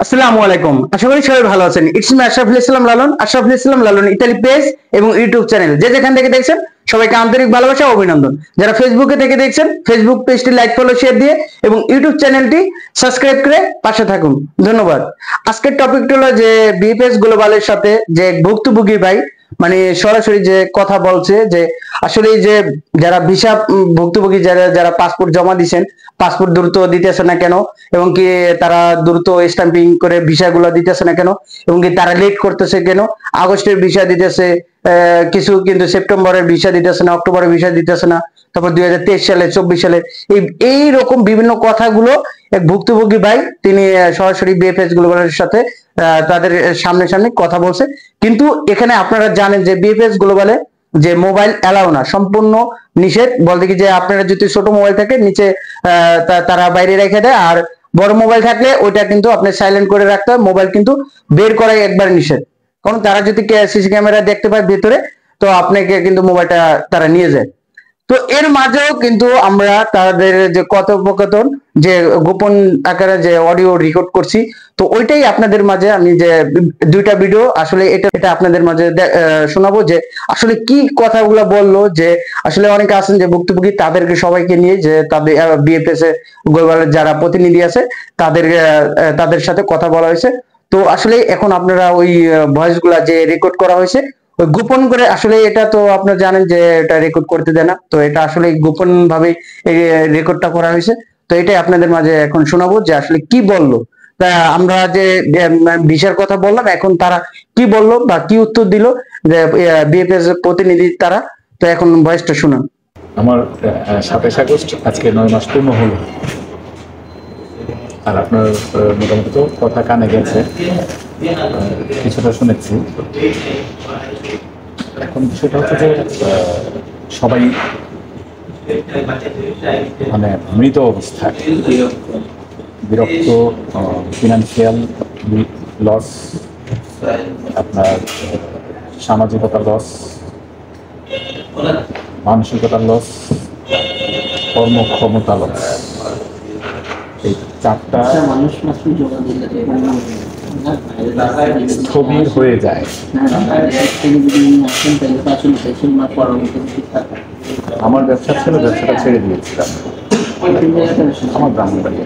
আসসালামু আলাইকুম। আশা করি সবাই ভালো আছেন। It's me Ashraful Islam Lalon. Ashraful Islam Lalon Italy page এবং ইউটিউব চ্যানেল যে যেখান থেকে দেখছেন সবাইকে আন্তরিক ভালোবাসা ও অভিনন্দন। যারা ফেসবুকে থেকে দেখছেন ফেসবুক পেজটি লাইক ফলো শেয়ার দিয়ে এবং ইউটিউব চ্যানেলটি সাবস্ক্রাইব করে পাশে থাকুন। ধন্যবাদ। আজকের টপিকটা হলো যে বিএফএস গ্লোবালের সাথে যে ভুক্তভোগী ভাই মানে সরাসরি যে কথা বলছে যে আসলে এই যে যারা ভিসা ভুক্তভোগী যারা যারা পাসপোর্ট জমা দিয়েছেন পাসপোর্ট দ্রুত দিতেছে না কেন এবং কি তারা দ্রুত স্ট্যাম্পিং করে ভিসাগুলো দিতেছে না কেন এবং কি তারা লেট করতেছে কেন আগস্টের ভিসা দিতেছে কিছু কিন্তু সেপ্টেম্বরের ভিসা দিতেছে না অক্টোবরের ভিসা দিতেছে না তারপর 2023 সালে 24 সালে এই রকম বিভিন্ন কথাগুলো এক ভুক্তভোগী ভাই তিনি সরাসরি বিএফএস গ্লোবালের সাথে তাদের সামনে সামনে কথা বলছে কিন্তু এখানে আপনারা জানেন যে বিএফএস গ্লোবালে যে মোবাইল এলাও না সম্পূর্ণ নিষেধ বলতে কি যে আপনারা যদি ছোট মোবাইল থাকে নিচে তারা বাইরে রেখে দেয় আর বড় মোবাইল থাকলে ওইটা কিন্তু আপনি সাইলেন্ট করে রাখতে হয় মোবাইল কিন্তু বের করাই একবার নিষেধ কারণ তারা যদি সিসি ক্যামেরা দেখতে পায় ভেতরে তো আপনাকে কিন্তু মোবাইলটা তারা নিয়ে যায় তো এর মাঝেও কিন্তু আমরা তাদের যে কথোপকথন যে গোপন আকারে যে অডিও রেকর্ড করছি তো ওইটাই আপনাদের মাঝে আমি যে দুইটা ভিডিও আসলে এটা আপনাদের মাঝে শোনাবো যে আসলে কি কথাগুলো বললো যে আসলে অনেকে আছেন যে ভুক্তভোগী তাদেরকে সবাইকে নিয়ে যে তাদের বিএফএস এ গ্লোবালের যারা প্রতিনিধি আছে তাদের তাদের সাথে কথা বলা হয়েছে তো আসলে এখন আপনারা ওই ভয়েস গুলা যে রেকর্ড করা হয়েছে ওই গোপন করে আসলে এটা তো আপনারা জানেন যে এটা রেকর্ড করতে দেয় না তো এটা আসলে গোপন ভাবে এই রেকর্ডটা করা হয়েছে তো এটাই আপনাদের মাঝে এখন শোনাবো যে আসলে কি বললো তা আমরা যে ভিসার কথা বললাম এখন তারা কি বললো বা কি উত্তর দিল যে বিএফএস প্রতিনিধি তারা তো এখন ভয়েসটা শুনুন আমার 27 আগস্ট আজকে 9 মাস পূর্ণ হলো আর আপনার মোটামুটি তো কথা কানে গেছে কিছুটা শুনেছি এখন বিষয়টা হচ্ছে যে সবাই মানে মৃত অবস্থায় বিরক্ত ফিনান্সিয়াল লস আপনার সামাজিকতার লস মানসিকতার লস কর্মক্ষমতা লস এই চারটা স্থবির হয়ে যায় আমার ব্যবসা ছিল ব্যবসাটা ছেড়ে দিয়েছিলাম আমার গ্রামের বাড়ি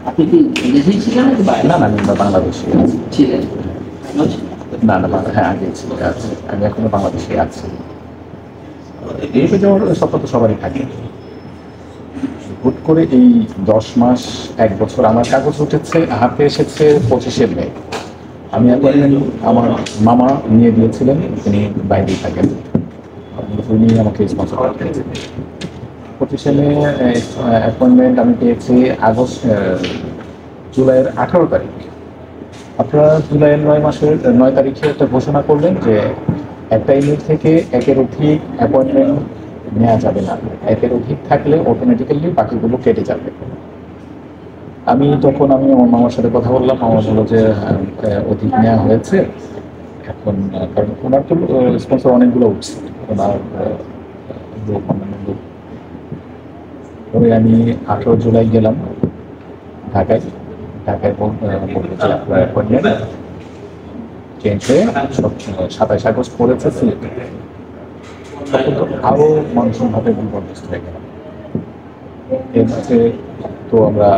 আপনি কি বিদেশি ছিলেন না না আমি বাংলাদেশে ছিলেন না না হ্যাঁ আগে আছি আমি এখনো বাংলাদেশে আছি বিদেশে যাওয়ার স্বপ্ন তো সবারই থাকে হুট করে এই 10 মাস 1 বছর আমার কাগজ উঠেছে হাতে এসেছে 25শে মে আমি অ্যাপয়েন্টমেন্ট আমার মামা নিয়ে দিয়েছিলেন তিনি বাইরেই থাকেন উনি আমাকে স্পন্সর করেছেন 25শে মে অ্যাপয়েন্টমেন্ট আমি পেয়েছি জুলাইয়ের 18 তারিখ আপনারা জুলাইয়ের 9 মাসের 9 তারিখে একটা ঘোষণা করলেন যে একটা ইউনিট থেকে একের অধিক অ্যাপয়েন্টমেন্ট নেওয়া যাবে না একের অধিক থাকলে অটোমেটিক্যালি বাকিগুলো কেটে যাবে আমি আমার মামার সাথে কথা বললাম মামা বললো যে অধিক নেওয়া হয়েছে এখন কারণ ওনার তো স্পন্সর অনেকগুলো উঠছে ওনার লোক অন্যান্য লোক তবে আমি 18 জুলাই গেলাম ঢাকায় অ্যাপয়েন্টমেন্ট চেঞ্জ হয়ে 27 আগস্ট পড়েছে সিলেটে আরো মানসিকভাবে বিপর্যস্ত হয়ে গেলাম এর মাঝে তো আমরা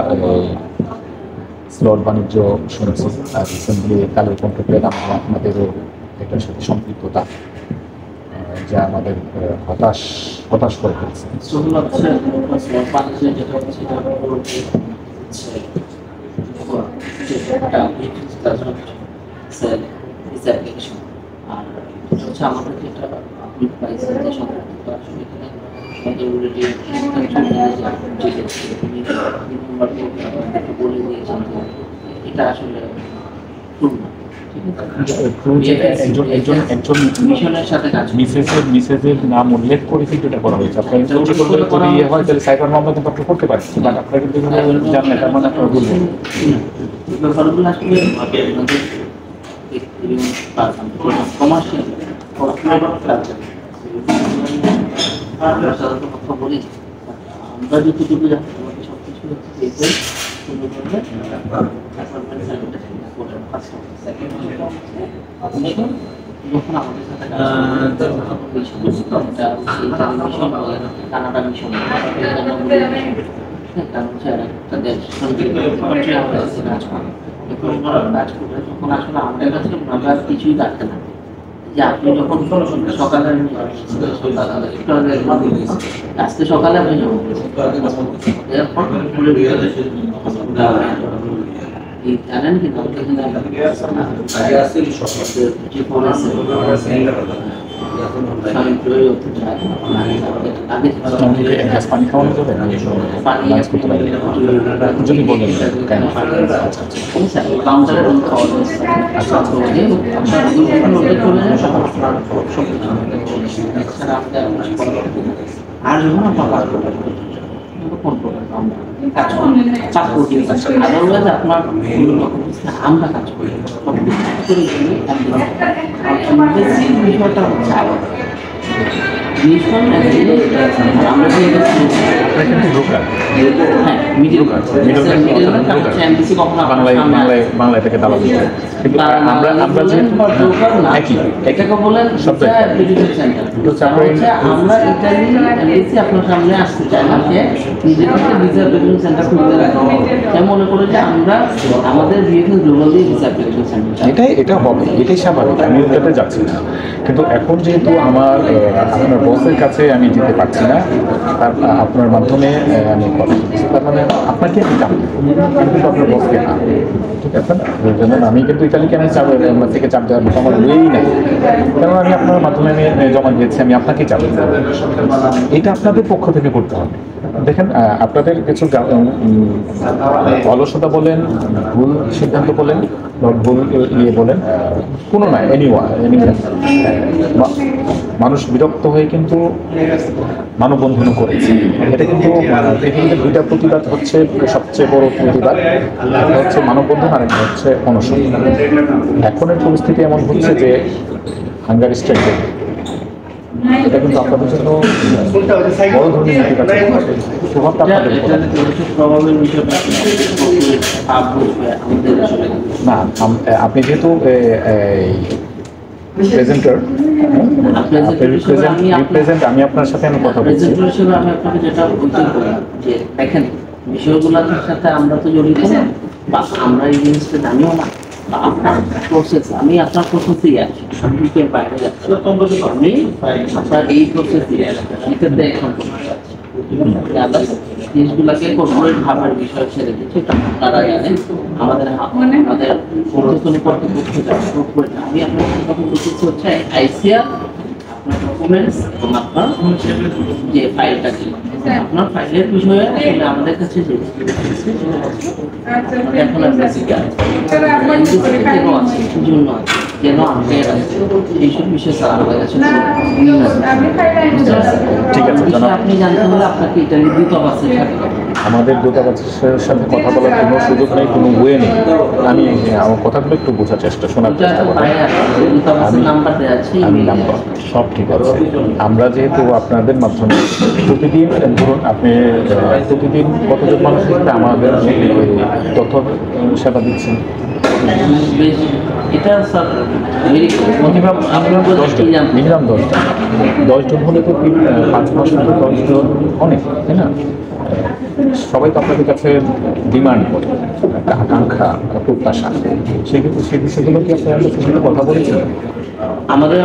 স্লট বাণিজ্য শুনেছি আর রিসেন্টলি কালের কণ্ঠ পেলাম আমাদেরও এটার সাথে সম্পৃক্ততা যা আমাদের হতাশ করে ফেলছে আমাদের যেটা এটা আসলে মিসেজের নাম উল্লেখ করে কিন্তু এটা করা হয়েছে আপনার হয় তাহলে সাইবার মামলা কিন্তু আপনি করতে পারছেন বাট আপনারা কিন্তু জানেন তার মানে আপনারা বলবেন আমরা যতটুকু সবকিছু মিশন যখন আমাদের সাথে কাজ করে মিশন এটা মিশন কানাডা মিশন কারণ হচ্ছে তাদের সঙ্গে কাজ করে যখন কাজ করে তখন আসলে আমাদের কাছে আমরা কিছুই রাখতে না যে আপনি যখন সকালে আজকে সকালে আপনি যাবো এরপর জানেন কি পানি খাওয়ানো যাবে যদি বলেন আর যখন আপনার আপনার আমরা কাজ করি বিষয়টা হচ্ছে বাংলায় থেকে দালাল আমরা যেহেতু এটাকে বলেন আমরা ইতালি এমবিসি আপনার সামনে আসতে চাই না যে নিজের থেকে ভিসা অ্যাপ্লিকেশন সেন্টার খুলতে তাই মনে করে যে আমরা আমাদের বিএফএস গ্লোবাল দিয়ে ভিসা অ্যাপ্লিকেশন সেন্টার এটা হবে, এটাই স্বাভাবিক, আমি ওটাতে যাচ্ছি না। কিন্তু এখন যেহেতু আমার আপনার বসের কাছে আমি যেতে পারছি না, তার আপনার মাধ্যমে আমি কথা বলছি, তার মানে আপনাকে আমি চাপ কিন্তু আপনার বসকে না, ঠিক আছে না? ওই জন্য আমি কিন্তু ইতালিকে আমি চাপ থেকে চাপ দেওয়ার মতো আমার ওয়েই নাই, কারণ আমি আপনার মাধ্যমে আমি জমা দিয়েছি, আমি আপনাকেই চাপ দেবো। এটা আপনাদের পক্ষ থেকে করতে হবে। দেখেন আপনাদের কিছু অলসতা বলেন, ভুল সিদ্ধান্ত বলেন, ভুল বলেন, কোনো না মানুষ বিরক্ত হয়ে কিন্তু মানববন্ধন করেছে। এটা কিন্তু পৃথিবীতে দুইটা প্রতিবাদ হচ্ছে সবচেয়ে বড় প্রতিবাদ, একটা হচ্ছে মানববন্ধন আর একটা হচ্ছে অনশন। এখনের পরিস্থিতি এমন হচ্ছে যে হাঙ্গারি স্ট্রাইক, এটা কিন্তু আপনাদের জন্য বড় ধরনের প্রভাবটা না। আপনি যেহেতু প্রেজেন্টার, আমি আপনার সাথে আমি কথা বলছি। আমি আপনাকে যেটা বলতে বললাম যে দেখেন বিষয়গুলোর সাথে আমরা তো জড়িত না, বা আমরা এই জিনিসটা জানিও না, বা আপনার প্রসেস আমি আপনার প্রসেসেই আছি, ইউকের বাইরে যাচ্ছি, আমি আপনার এই প্রসেসেই আছি, এটাতে এখন জিনিসগুলোকে কর্পোরেট ভাবার বিষয় ছেড়ে দিচ্ছে, এটা আপনারা জানেন। আমাদের ঊর্ধ্বতন কর্তৃপক্ষ আমি আপনার কথা বলতেছি হচ্ছে আইসিআর, আপনার ডকুমেন্টস এবং আপনার যে ফাইলটা ছিল, আপনার ফাইলের বিষয়ে আসলে আমাদের কাছে যে এখন জন্য আছে কেন আপনি এইসব বিষয়ে স্যার আমাদের কাছে ঠিক আছে। আপনি জানতে হলে আপনাকে ইটালি দূতাবাসের সাথে আমাদের দূতাবাসের সাথে কথা বলার কোনো সুযোগ নেই, কোনো ওয়ে নেই। আমি আমার কথাগুলো একটু বোঝার চেষ্টা, শোনার চেষ্টা করি। আমি নাম্বার সব ঠিক আছে। আমরা যেহেতু আপনাদের মাধ্যমে প্রতিদিন ধরুন আপনি প্রতিদিন কতজন মানুষের সাথে আমাদের তথ্য সেবা দিচ্ছেন? মিনিমাম 10জন হলে তো 5 মাস 10জন অনেক, তাই না? সবাই তো আপনাদের কাছে ডিমান্ড করে, একটা আকাঙ্ক্ষা, প্রত্যাশা, সেক্ষেত্রে সেই বিষয়গুলো কি আপনি আমাদের সাথে কথা বলেছেন? আমাদের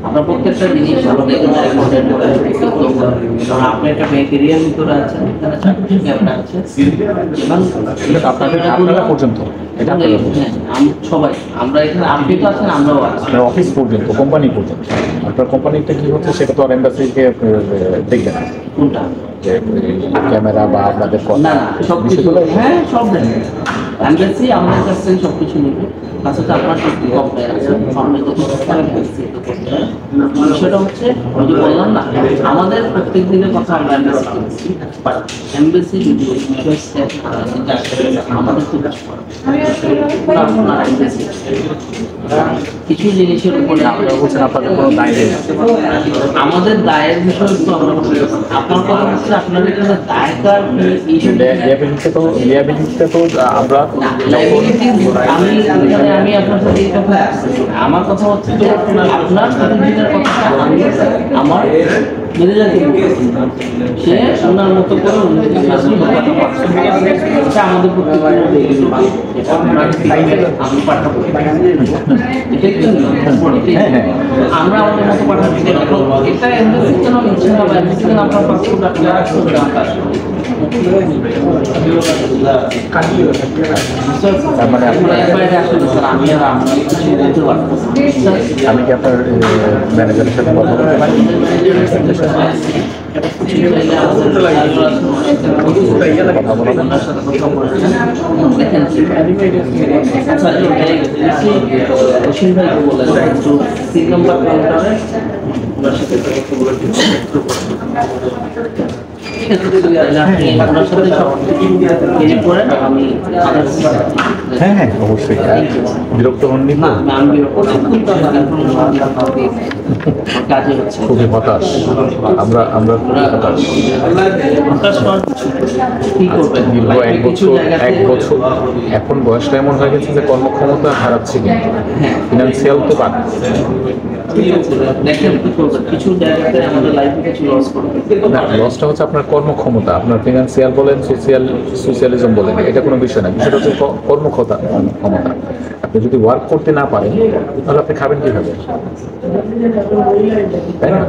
আমরা প্রত্যেকটা জিনিস আমাদের আপনি একটা ব্যাংক এরিয়ার ভিতরে আছেন, এখানে 4টি ক্যামেরা আছে এবং আপনারা পর্যন্ত সবাই আমরা এখানে, আপনি তো আছেন, আমরাও আছি, অফিস পর্যন্ত, কোম্পানি পর্যন্ত। আপনার কোম্পানিটা কি হচ্ছে সেটা তো আর এম্বাসিকে দেখবেন কোনটা যে ক্যামেরা বা আপনাদের না সব কিছু, হ্যাঁ সব দেখবেন, এম্বাসি আমাদের কাছ থেকে সবকিছু নেবে। কাছে তো আপনার শক্তি কম হয়ে আছে, ফর্মে তো বিষয়টা হচ্ছে ওই যে বললাম না, আমাদের প্রত্যেক দিনের কথা আমরা এমবেসি করছি, বাট এমবেসি যদি আমাদের তো আপনার এমবেসি কিছু জিনিসের উপরে আপনারা বলছেন আপনাদের কোনো দায় নেই। আমাদের দায়ের বিষয় তো আমরা বলছি। আপনার কথা হচ্ছে আপনার এখানে দায়কার লিয়াবিলিটিটা তো আমরা লাইবিলিটি আমি এখানে আমি আপনার সাথে এই কথা আমার কথা হচ্ছে যে আপনার প্রতিদিনের কথা আমি আমার ম্যানেজারকে সে ওনার মতো করে আমাদের আমি পাঠাবো আমরা আমাদের মতো পাঠাচ্ছি এটা এমবেসির জন্য নিচ্ছে না বা এমবেসির জন্য আপনার পাসপোর্ট মানে আমি কি আপনার ম্যানেজারের সাথে কথা বলতে পারি? হ্যাঁ হ্যাঁ অবশ্যই, বিরক্ত হননি তো? খুবই হতাশ আমরা খুবই হতাশ। দীর্ঘ এক বছর এখন বয়সটা এমন হয়ে গেছে যে কর্মক্ষমতা হারাচ্ছি, কিন্তু ফিনান্সিয়াল তো বাদ। লসটা হচ্ছে আপনার কর্মক্ষমতা, আপনার ফিনান্সিয়াল বলেন সোশিয়ালিজম বলেন, এটা কোনো বিষয় না। বিষয়টা হচ্ছে কর্মক্ষমতা। আপনি যদি ওয়ার্ক করতে না পারেন তাহলে আপনি খাবেন কিভাবে, তাই না?